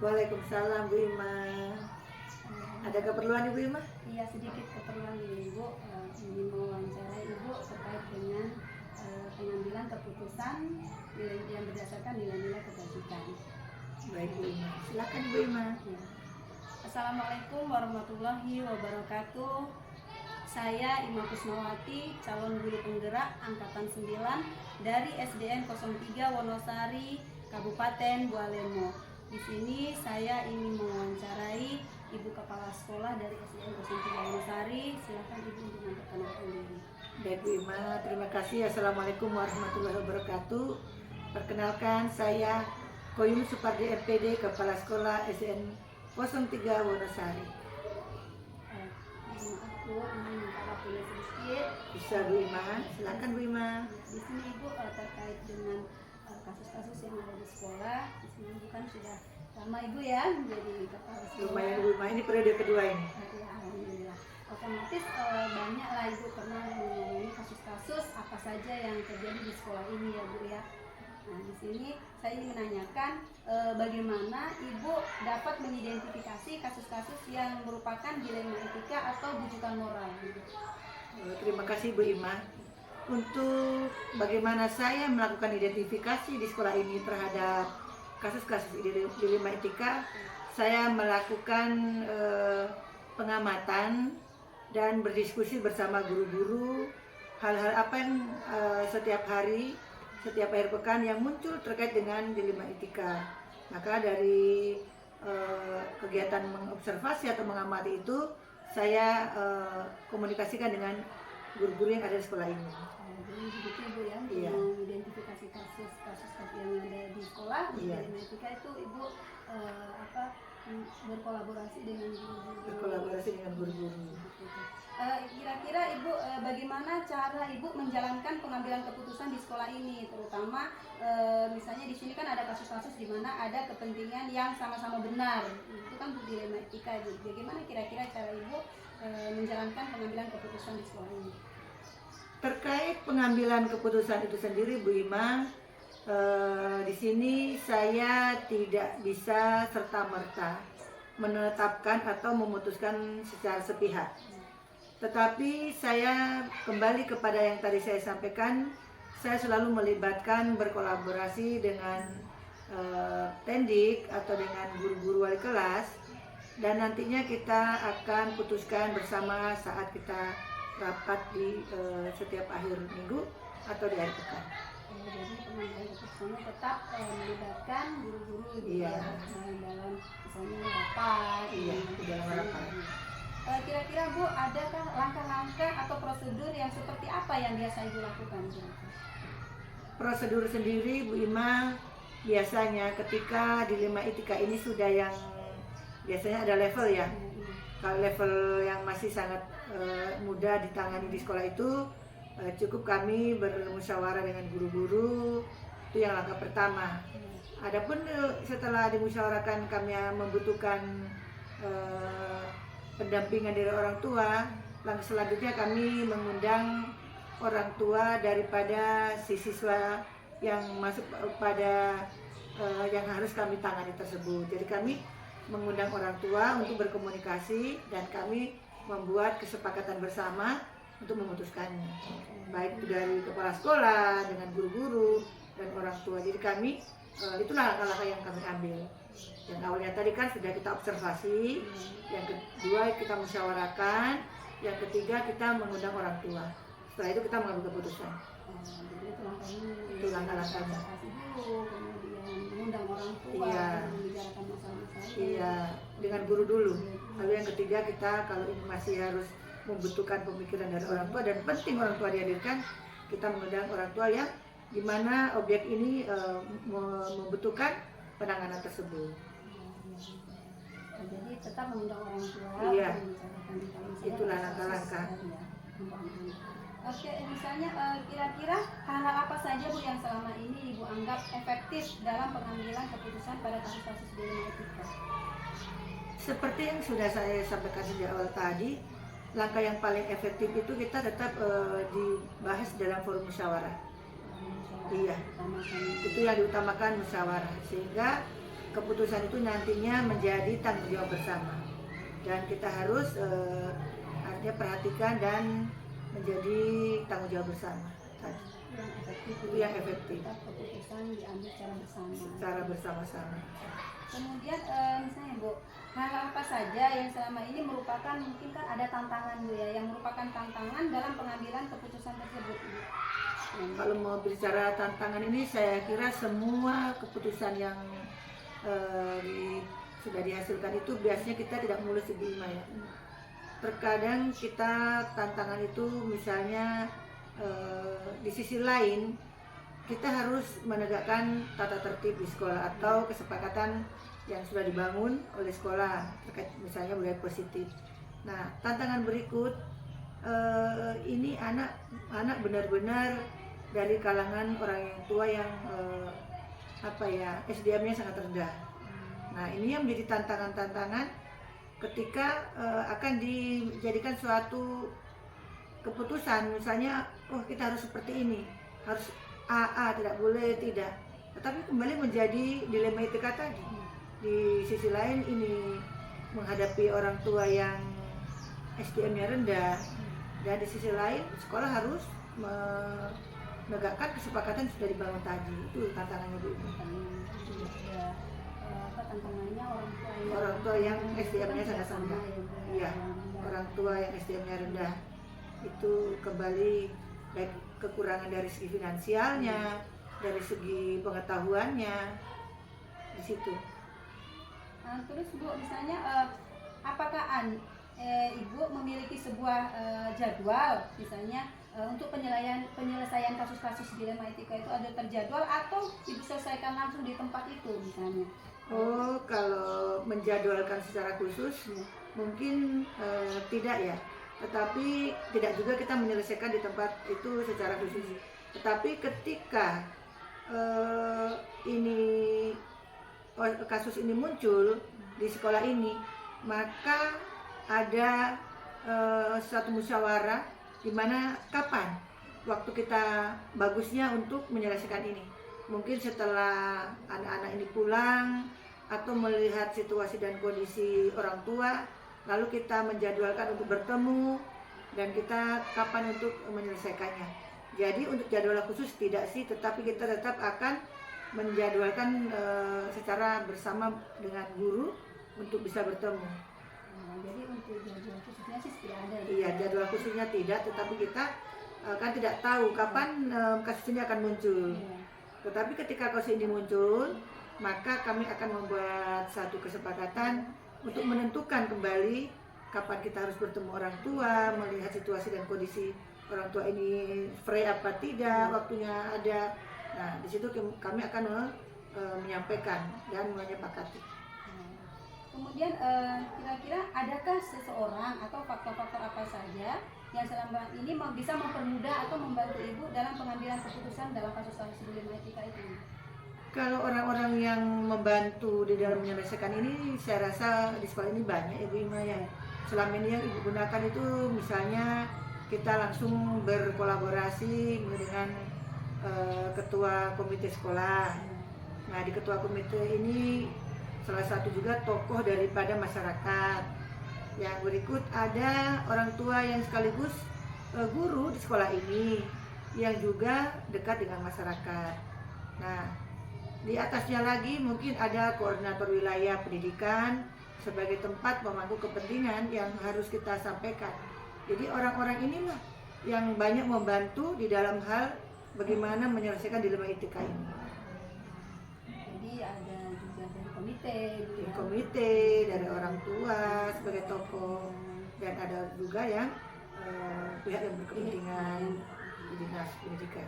Waalaikumsalam Bu Ima. Ada keperluan Ibu Ima? Iya, sedikit keperluan ini Ibu. Ingin mewawancarai Ibu terkait dengan pengambilan keputusan yang berdasarkan nilai-nilai kebajikan. Baik Bu Ima, silakan Bu Ima. Ya. Assalamualaikum warahmatullahi wabarakatuh. Saya Ima Kusmawati, calon guru penggerak angkatan 9 dari SDN 03 Wonosari, Kabupaten Bualemo. Di sini saya ingin mewawancarai Ibu Kepala Sekolah dari SDN 03 Wonosari. Silakan Ibu untuk memperkenalkan diri. Baik Bu Ima, terima kasih. Assalamualaikum warahmatullahi wabarakatuh. Perkenalkan, saya Koyum Supardi MPD, Kepala Sekolah SDN 03 Wonosari. Maaf Bu, ini minta waktunya sedikit. Bisa Bu Ima, silakan Bu Ima. Di sini Ibu terkait dengan kasus-kasus yang ada di sekolah. Di sini Ibu kan sudah lama Ibu ya menjadi kepala sekolah. Lumayan Bu Ima, ini periode kedua ini. Ya, alhamdulillah. Otomatis banyaklah Ibu pernah mengalami kasus-kasus apa saja yang terjadi di sekolah ini ya Bu ya. Nah, di sini saya ingin menanyakan bagaimana Ibu dapat mengidentifikasi kasus-kasus yang merupakan dilema etika atau bujukan moral. Terima kasih Bu Ima. Untuk bagaimana saya melakukan identifikasi di sekolah ini terhadap kasus-kasus dilema etika, saya melakukan pengamatan dan berdiskusi bersama guru-guru hal-hal apa yang setiap hari, setiap akhir pekan yang muncul terkait dengan dilema etika. Maka dari kegiatan mengobservasi atau mengamati itu, saya komunikasikan dengan guru-guru yang ada di sekolah ini. Jadi begitu Ibu ya, Iya. mengidentifikasi kasus-kasus yang ada di sekolah. Iya. Dilema etika itu Ibu berkolaborasi dengan guru-guru. Berkolaborasi dengan guru-guru. Kira-kira Ibu bagaimana cara Ibu menjalankan pengambilan keputusan di sekolah ini, terutama misalnya di sini kan ada kasus-kasus di mana ada kepentingan yang sama-sama benar, itu kan dilema etika Ibu. Bagaimana kira-kira cara Ibu menjalankan pengambilan keputusan di sekolah ini? Terkait pengambilan keputusan itu sendiri Bu Ima, di sini saya tidak bisa serta-merta menetapkan atau memutuskan secara sepihak. Tetapi saya kembali kepada yang tadi saya sampaikan, saya selalu melibatkan berkolaborasi dengan tendik atau dengan guru-guru wali kelas, dan nantinya kita akan putuskan bersama saat kita rapat di setiap akhir minggu atau di akhir pekan. Jadi pengambilan keputusannya tetap melibatkan guru-guru Iya. dalam misalnya rapat. Iya, di dalam rapat. Kira-kira Bu, adakah langkah-langkah atau prosedur yang seperti apa yang biasa Ibu lakukan? Prosedur sendiri Bu Ima, biasanya ketika dilema etika ini sudah yang biasanya ada level ya. Kalau level yang masih sangat mudah ditangani di sekolah itu, cukup kami bermusyawarah dengan guru-guru, itu yang langkah pertama. Adapun setelah dimusyawarahkan kami membutuhkan pendampingan dari orang tua, langkah selanjutnya kami mengundang orang tua daripada si siswa yang masuk pada yang harus kami tangani tersebut. Jadi kami mengundang orang tua untuk berkomunikasi dan kami membuat kesepakatan bersama untuk memutuskannya, baik itu dari kepala sekolah dengan guru-guru dan orang tua. Jadi kami itulah langkah-langkah yang kami ambil. Yang awalnya tadi kan sudah kita observasi, yang kedua kita musyawarahkan, yang ketiga kita mengundang orang tua. Setelah itu kita mengambil keputusan. Jadi itu langkahnya. Itu langkah-langkahnya. Dulu, kemudian mengundang orang tua, Iya. membicarakan masalah-masalah. Iya, dengan guru dulu. Lalu yang ketiga kita kalau ini masih harus membutuhkan pemikiran dari orang tua dan penting orang tua dihadirkan, kita mengundang orang tua yang dimana objek ini membutuhkan penanganan tersebut. Jadi tetap mengundang orang tua. Iya. Membicarakan tentang masalah Itulah kasus, langkah-langkah. ya. Oke, misalnya kira-kira hal-hal apa saja Bu yang selama ini Ibu anggap efektif dalam pengambilan keputusan pada kasus-kasus dilema etika? Seperti yang sudah saya sampaikan sejak awal tadi, langkah yang paling efektif itu kita tetap dibahas dalam forum musyawarah. Iya, itu yang diutamakan musyawarah, sehingga keputusan itu nantinya menjadi tanggung jawab bersama, dan kita harus artinya perhatikan dan menjadi tanggung jawab bersama. Yang efektif. Itu yang efektif. Keputusan diambil Secara bersama-sama. Kemudian misalnya Bu, hal apa saja yang selama ini merupakan, mungkin kan ada tantangan Bu ya, yang merupakan tantangan dalam pengambilan keputusan tersebut Bu? Kalau mau bicara tantangan ini, saya kira semua keputusan yang sudah dihasilkan itu biasanya kita tidak mulus diterima ya. Terkadang kita tantangan itu misalnya di sisi lain kita harus menegakkan tata tertib di sekolah atau kesepakatan yang sudah dibangun oleh sekolah terkait misalnya budaya positif. Nah, tantangan berikut ini anak benar-benar dari kalangan orang yang tua yang SDM-nya sangat rendah. Nah, ini yang menjadi tantangan-tantangan ketika akan dijadikan suatu keputusan, misalnya, kita harus seperti ini, harus AA, tidak boleh tidak. Tetapi kembali menjadi dilema etika tadi. Di sisi lain ini menghadapi orang tua yang SDM-nya rendah, dan di sisi lain sekolah harus menegakkan kesepakatan sudah dibangun tadi. Itu tantangannya Bu. Tantangannya orang tua yang SDM-nya sangat rendah. Iya, orang tua yang SDM-nya rendah itu kembali baik kekurangan dari segi finansialnya, dari segi pengetahuannya di situ. Terus Bu, misalnya apakah Ibu memiliki sebuah jadwal misalnya untuk penyelesaian kasus-kasus dilema etika itu ada terjadwal atau diselesaikan langsung di tempat itu misalnya? Kalau menjadwalkan secara khusus mungkin tidak ya, tetapi tidak juga kita menyelesaikan di tempat itu secara khusus. Tetapi ketika kasus ini muncul di sekolah ini, maka ada suatu musyawarah di mana kapan waktu kita bagusnya untuk menyelesaikan ini. Mungkin setelah anak-anak ini pulang atau melihat situasi dan kondisi orang tua, lalu kita menjadwalkan untuk bertemu dan kita kapan untuk menyelesaikannya. Jadi untuk jadwal khusus tidak sih, tetapi kita tetap akan menjadwalkan secara bersama dengan guru untuk bisa bertemu. Jadi untuk jadwal khususnya sih tidak ada. Iya, jadwal khususnya tidak, tetapi kita kan tidak tahu kapan kasus ini akan muncul. Tetapi ketika kasus ini muncul, maka kami akan membuat satu kesepakatan untuk menentukan kembali kapan kita harus bertemu orang tua, melihat situasi dan kondisi orang tua ini free apa tidak, waktunya ada. Nah, di situ kami akan menyampaikan dan menyepakati. Kemudian kira-kira adakah seseorang atau faktor-faktor apa saja yang selama ini bisa mempermudah atau membantu Ibu dalam pengambilan keputusan dalam kasus-kasus dilema etika itu? Kalau orang-orang yang membantu di dalam menyelesaikan ini, saya rasa di sekolah ini banyak Ibu Ima ya. Selama ini yang Ibu gunakan itu misalnya kita langsung berkolaborasi dengan ketua komite sekolah. Nah, di ketua komite ini salah satu juga tokoh daripada masyarakat. Yang berikut ada orang tua yang sekaligus guru di sekolah ini yang juga dekat dengan masyarakat. Nah, di atasnya lagi mungkin ada koordinator wilayah pendidikan sebagai tempat pemangku kepentingan yang harus kita sampaikan. Jadi orang-orang inilah yang banyak membantu di dalam hal bagaimana menyelesaikan dilema etika ini. Jadi ada juga dari komite, dari orang tua sebagai tokoh, dan ada juga yang pihak yang berkepentingan di dinas pendidikan.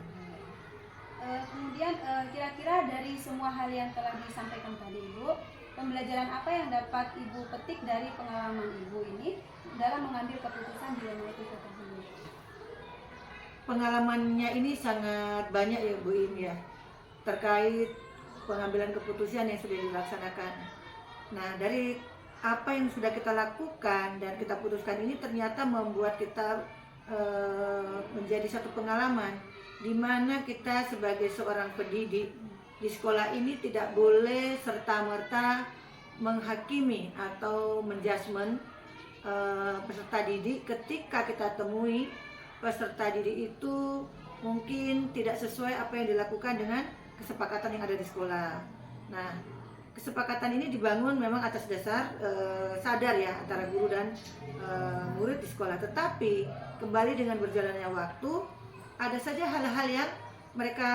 Kemudian kira-kira dari semua hal yang telah disampaikan tadi Ibu, pembelajaran apa yang dapat Ibu petik dari pengalaman Ibu ini dalam mengambil keputusan dilema etika tersebut? Pengalamannya ini sangat banyak ya Bu Im ya, terkait pengambilan keputusan yang sudah dilaksanakan. Nah, dari apa yang sudah kita lakukan dan kita putuskan ini ternyata membuat kita menjadi satu pengalaman di mana kita sebagai seorang pendidik di sekolah ini tidak boleh serta-merta menghakimi atau menjudgment peserta didik ketika kita temui peserta didik itu mungkin tidak sesuai apa yang dilakukan dengan kesepakatan yang ada di sekolah. Nah, kesepakatan ini dibangun memang atas dasar sadar ya antara guru dan murid di sekolah. Tetapi kembali dengan berjalannya waktu, ada saja hal-hal yang mereka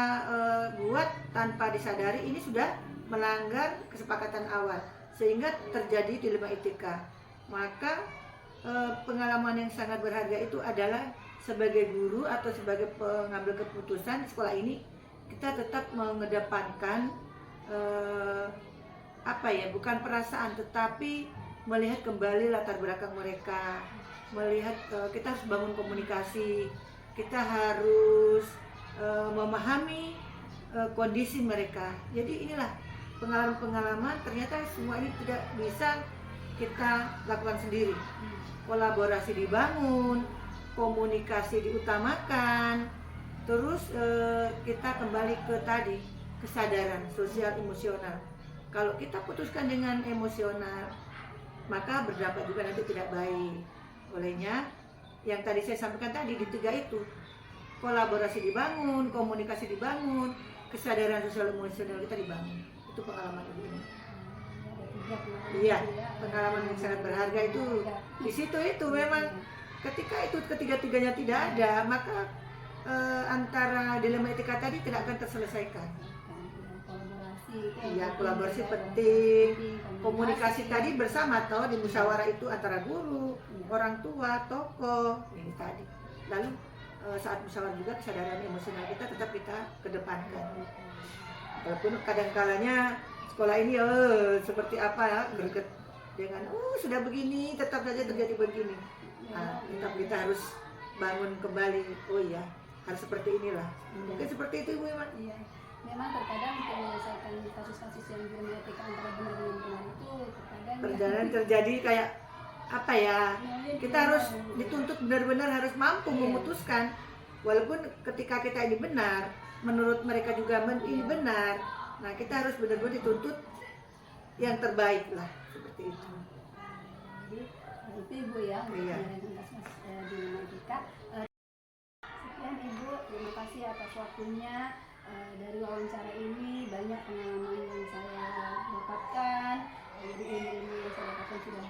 buat tanpa disadari ini sudah melanggar kesepakatan awal sehingga terjadi dilema etika. Maka pengalaman yang sangat berharga itu adalah sebagai guru atau sebagai pengambil keputusan di sekolah ini kita tetap mengedepankan bukan perasaan tetapi melihat kembali latar belakang mereka, melihat kita harus bangun komunikasi, kita harus memahami kondisi mereka. Jadi inilah pengalaman-pengalaman, ternyata semua ini tidak bisa kita lakukan sendiri. Kolaborasi dibangun, komunikasi diutamakan, terus kita kembali ke tadi kesadaran sosial emosional. Kalau kita putuskan dengan emosional, maka berdampak juga nanti tidak baik. Olehnya yang tadi saya sampaikan tadi di 3 itu, kolaborasi dibangun, komunikasi dibangun, kesadaran sosial emosional kita dibangun. Itu pengalaman ibu ini. Iya, pengalaman yang sangat berharga itu di situ itu memang ketika itu ketiga-tiganya tidak ada, maka antara dilema etika tadi tidak akan terselesaikan. Iya, kolaborasi penting, komunikasi tadi bersama atau di musyawarah itu antara guru, orang tua, tokoh, ini tadi. Lalu saat musyawarah juga kesadaran emosional kita tetap kita kedepankan. Walaupun kadang-kalanya sekolah ini seperti apa ya, greget dengan sudah begini tetap saja terjadi begini. Nah, tetap kita harus bangun kembali. Oh iya, harus seperti inilah. Mungkin seperti itu Ibu Iman. Iya. Memang terkadang untuk menyelesaikan kasus-kasus yang dilema etika antara benar dengan benar itu terkadang perjalanan terjadi kayak apa ya, kita harus dituntut benar-benar harus mampu memutuskan, walaupun ketika kita ini benar menurut mereka juga ini benar. Nah, kita harus benar-benar dituntut yang terbaik lah, seperti itu. Itu Ibu ya, Iya. kasus dilema etika. Sekian Ibu, terima kasih atas waktunya. Dari wawancara ini banyak pengalaman yang saya dapatkan, jadi ilmu yang saya dapatkan sudah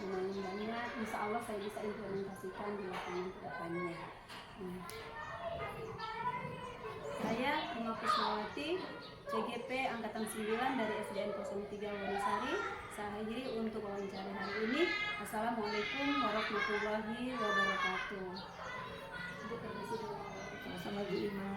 lumayan banyak. Insya Allah saya bisa implementasikan di lapangan ke depannya. Saya Ima Kusnawati, CGP Angkatan 9 dari SDN 03 Wonosari. Saya hadiri untuk wawancara hari ini. Assalamualaikum warahmatullahi wabarakatuh. Ibu permisi dulu. Sama Bu Ima.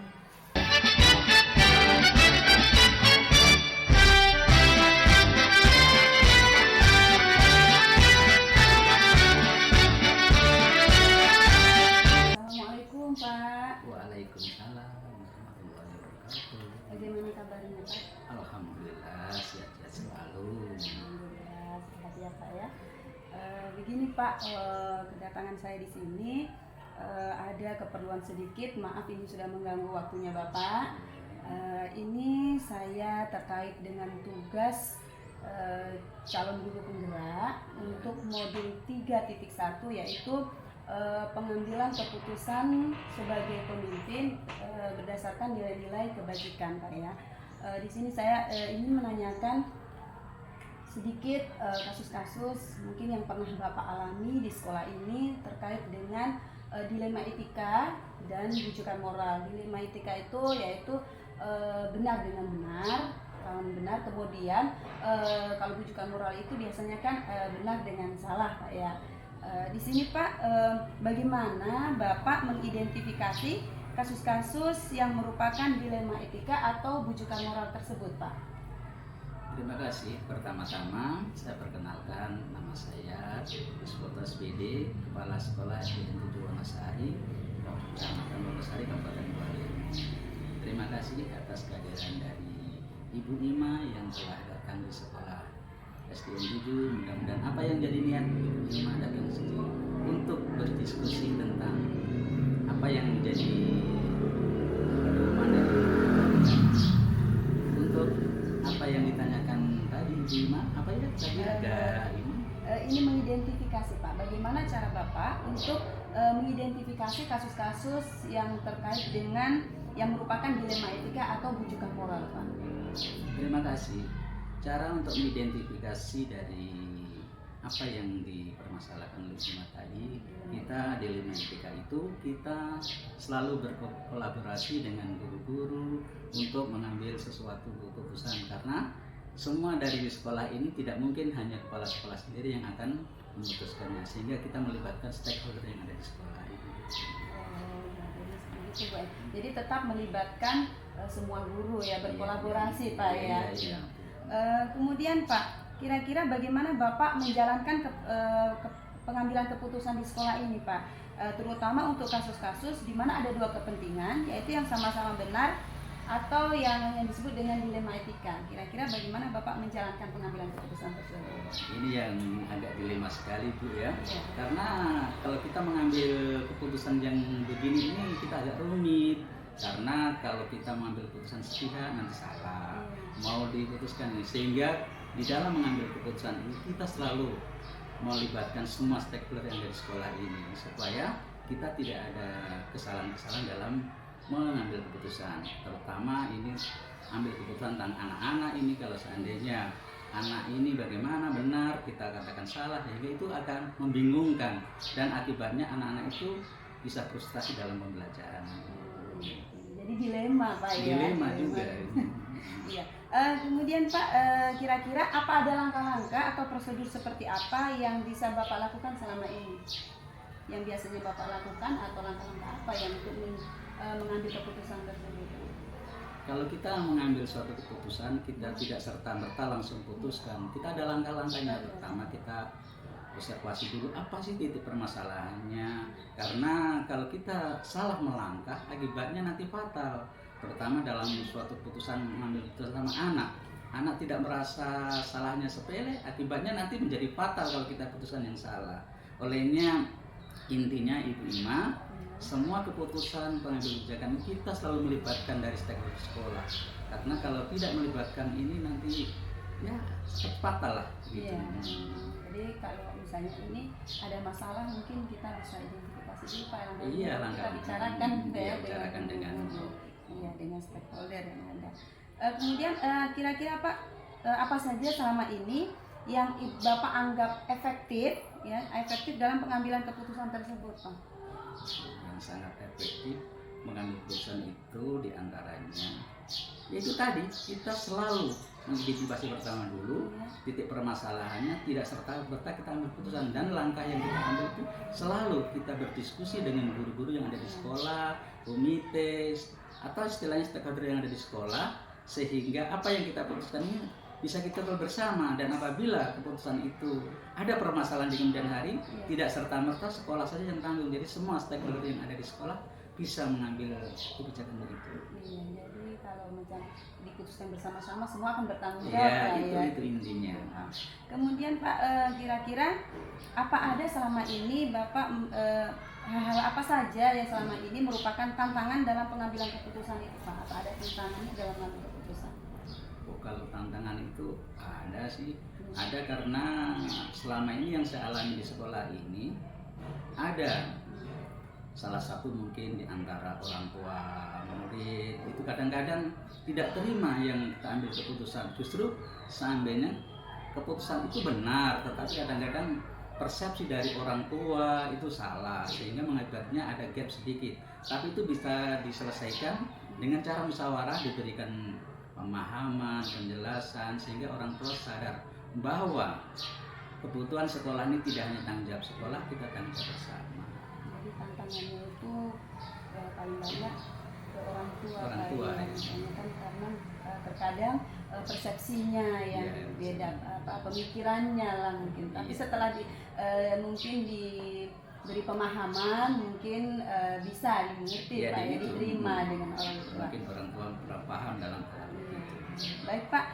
Assalamualaikum Pak. Waalaikumsalam warahmatullahi wabarakatuh. Bagaimana kabarnya Pak? Alhamdulillah sehat-sehat selalu. Alhamdulillah sehat ya Pak ya. Begini Pak, kedatangan saya di sini ada keperluan sedikit. Maaf ini sudah mengganggu waktunya Bapak. Ini saya terkait dengan tugas calon guru penggerak untuk modul 3.1 yaitu pengambilan keputusan sebagai pemimpin berdasarkan nilai-nilai kebajikan Pak ya. Di sini saya ingin menanyakan sedikit kasus-kasus mungkin yang pernah Bapak alami di sekolah ini terkait dengan dilema etika dan rujukan moral. Dilema etika itu yaitu benar dengan benar, benar, kemudian kalau rujukan moral itu biasanya kan benar dengan salah Pak ya. Di sini Pak, bagaimana Bapak mengidentifikasi kasus-kasus yang merupakan dilema etika atau bujukan moral tersebut Pak? Terima kasih. Pertama-tama saya perkenalkan, nama saya Kuswoto SPD, Kepala Sekolah SDN 7 Wonosari, Kecamatan Wonosari, Kabupaten Bali. Terima kasih atas kehadiran dari Ibu Ima yang telah datang di sekolah SDN 7. Mudah-mudahan apa yang jadi niat Ibu Ima datang ke sini untuk berdiskusi tentang apa yang menjadi pedoman dari Ima apa ya tadi ada ini mengidentifikasi Pak, bagaimana cara Bapak untuk mengidentifikasi kasus-kasus yang terkait dengan yang merupakan dilema etika atau bujukan moral Pak. Terima kasih. Cara untuk mengidentifikasi dari apa yang dipermasalahkan oleh Ima tadi, kita dilema etika itu kita selalu berkolaborasi dengan guru-guru untuk mengambil sesuatu keputusan, karena semua dari sekolah ini tidak mungkin hanya kepala sekolah sendiri yang akan memutuskannya, sehingga kita melibatkan stakeholder yang ada di sekolah ini. Jadi tetap melibatkan semua guru ya, berkolaborasi Pak ya. Iya. Kemudian Pak, kira-kira bagaimana Bapak menjalankan pengambilan keputusan di sekolah ini Pak, terutama untuk kasus-kasus di mana ada dua kepentingan, yaitu yang sama-sama benar atau yang disebut dengan dilema etika. Kira-kira bagaimana Bapak menjalankan pengambilan keputusan tersebut? Ini yang agak dilema sekali Bu ya. Ya. Karena kalau kita mengambil keputusan yang begini ini kita agak rumit. Karena kalau kita mengambil keputusan sepihak nanti salah. Mau diputuskan ini, sehingga di dalam mengambil keputusan ini kita selalu melibatkan semua stakeholder yang ada di sekolah ini supaya kita tidak ada kesalahan-kesalahan dalam mengambil keputusan, terutama ini ambil keputusan tentang anak-anak ini. Kalau seandainya anak ini bagaimana benar kita katakan salah, sehingga itu akan membingungkan dan akibatnya anak-anak itu bisa frustasi dalam pembelajaran. Jadi dilema Pak ya. Dilema juga. Iya. Kemudian Pak, kira-kira apa ada langkah-langkah atau prosedur seperti apa yang bisa Bapak lakukan selama ini? Yang biasanya Bapak lakukan atau langkah-langkah apa yang untuk mengambil keputusan tersebut? Kalau kita mengambil suatu keputusan, kita tidak serta-merta langsung putuskan. Kita ada langkah-langkahnya. Pertama kita observasi dulu apa sih titik permasalahannya. Karena kalau kita salah melangkah, akibatnya nanti fatal. Terutama dalam suatu keputusan mengambil keputusan sama anak. Anak tidak merasa salahnya sepele, akibatnya nanti menjadi fatal kalau kita keputusan yang salah. Olehnya intinya Ibu Ima, semua keputusan pengambil kebijakan kita selalu melibatkan dari stakeholder sekolah. Karena kalau tidak melibatkan ini nanti ya fatal lah gitu. Iya. Jadi kalau misalnya ini ada masalah, mungkin kita bisa identifikasi dulu Pak, kita bicarakan dengan stakeholder yang ada. Kemudian kira-kira Pak, apa saja selama ini yang Bapak anggap efektif dalam pengambilan keputusan tersebut Pak? Yang sangat efektif mengambil keputusan itu diantaranya yaitu tadi kita selalu mengidentifikasi pertama dulu titik permasalahannya, tidak serta-merta kita ambil keputusan, dan langkah yang kita ambil itu selalu kita berdiskusi dengan guru-guru yang ada di sekolah, komite atau istilahnya stakeholder yang ada di sekolah, sehingga apa yang kita putuskan ini bisa kita tahu bersama. Dan apabila keputusan itu ada permasalahan di kemudian hari, tidak serta-merta sekolah saja yang tanggung, jadi semua stakeholder yang ada di sekolah bisa mengambil kebijakan begitu. Iya, jadi kalau macam diputuskan bersama-sama semua akan bertanggung jawab. Iya, itu intinya. Kemudian Pak, kira-kira apa ada selama ini Bapak hal-hal apa saja yang selama ini merupakan tantangan dalam pengambilan keputusan itu Pak? Apa ada tantangannya dalam mengambil keputusan? Oh, kalau tantangan itu ada sih, ada karena selama ini yang saya alami di sekolah ini ada salah satu mungkin di antara orang tua murid itu kadang-kadang tidak terima yang kita ambil keputusan. Justru seandainya keputusan itu benar, tetapi kadang-kadang persepsi dari orang tua itu salah, sehingga mengakibatnya ada gap sedikit. Tapi itu bisa diselesaikan dengan cara musyawarah, diberikan pemahaman, penjelasan, sehingga orang tua sadar bahwa kebutuhan sekolah ini tidak hanya tanggung jawab sekolah, kita tanggung jawab bersama. Jadi tantangannya itu paling banyak ke orang tua ya. Kan karena terkadang persepsinya yang beda, pemikirannya lah mungkin. Tapi setelah mungkin diberi pemahaman, mungkin bisa dimengerti Pak, ya, diterima dengan orang tua. Mungkin orang tua kurang paham dalam hal itu. Baik Pak,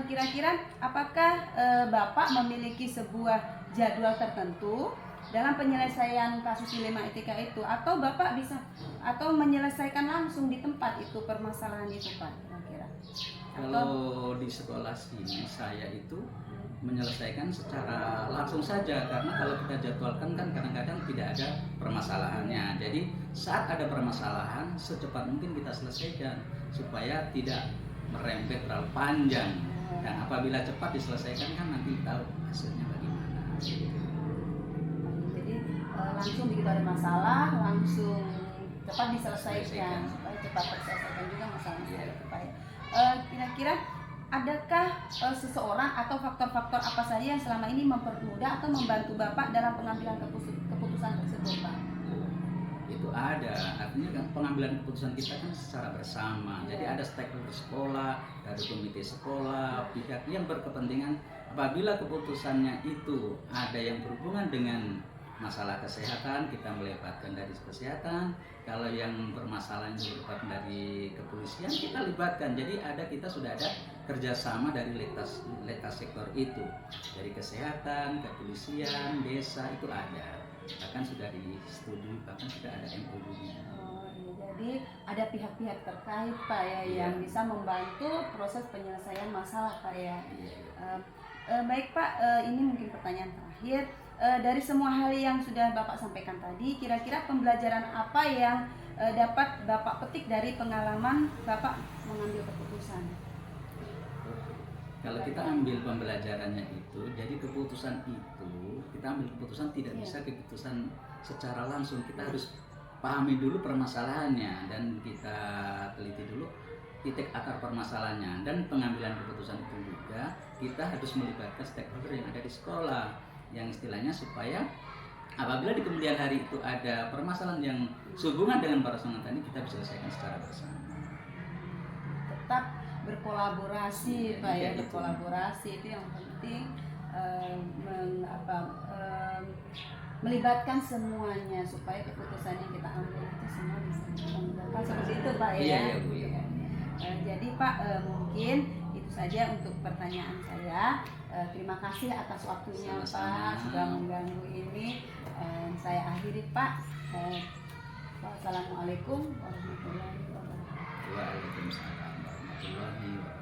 kira-kira apakah Bapak memiliki sebuah jadwal tertentu dalam penyelesaian kasus dilema etika itu, atau Bapak bisa atau menyelesaikan langsung di tempat itu permasalahan itu Pak, kira-kira Kalau di sekolah sini saya itu menyelesaikan secara langsung saja, karena kalau kita jadwalkan kan kadang-kadang tidak ada permasalahannya. Jadi saat ada permasalahan secepat mungkin kita selesaikan supaya tidak merembet terlalu panjang, dan apabila cepat diselesaikan kan nanti tahu hasilnya bagaimana. Jadi langsung begitu ada masalah langsung cepat diselesaikan supaya cepat terselesaikan juga masalahnya supaya kira-kira adakah seseorang atau faktor-faktor apa saja yang selama ini mempermudah atau membantu Bapak dalam pengambilan keputusan tersebut, Pak? Itu ada, artinya kan pengambilan keputusan kita kan secara bersama. Jadi ada stakeholder sekolah, ada komite sekolah, pihak yang berkepentingan. Apabila keputusannya itu ada yang berhubungan dengan masalah kesehatan, kita melibatkan dari kesehatan. Kalau yang bermasalah dilibatkan dari kepolisian, kita libatkan. Jadi kita sudah ada kerjasama dari lintas sektor itu, dari kesehatan, kepolisian, desa itu ada. Bahkan sudah disetujui, bahkan sudah ada MOU-nya. Oh, iya. Jadi ada pihak-pihak terkait, Pak ya, yang bisa membantu proses penyelesaian masalah, Pak ya. Baik Pak, ini mungkin pertanyaan terakhir. Dari semua hal yang sudah Bapak sampaikan tadi, kira-kira pembelajaran apa yang dapat Bapak petik dari pengalaman Bapak mengambil keputusan? Kalau kita ambil pembelajarannya itu, jadi keputusan itu, kita ambil keputusan tidak bisa keputusan secara langsung. Kita harus pahami dulu permasalahannya dan kita teliti dulu titik akar permasalahannya, dan pengambilan keputusan itu juga kita harus melibatkan stakeholder yang ada di sekolah, yang istilahnya supaya apabila di kemudian hari itu ada permasalahan yang sehubungan dengan permasalahan tadi, kita bisa selesaikan secara bersama. Tetap berkolaborasi, Pak ya, berkolaborasi itu yang penting, melibatkan semuanya supaya keputusan yang kita ambil itu semua bisa dilakukan seperti itu, Pak ya. Iya, Bu. Jadi Pak, mungkin itu saja untuk pertanyaan saya. Terima kasih atas waktunya. Sama-sama. Pak sudah mengganggu ini. Saya akhiri Pak. Wassalamualaikum warahmatullahi wabarakatuh. Waalaikumsalam warahmatullahi wabarakatuh.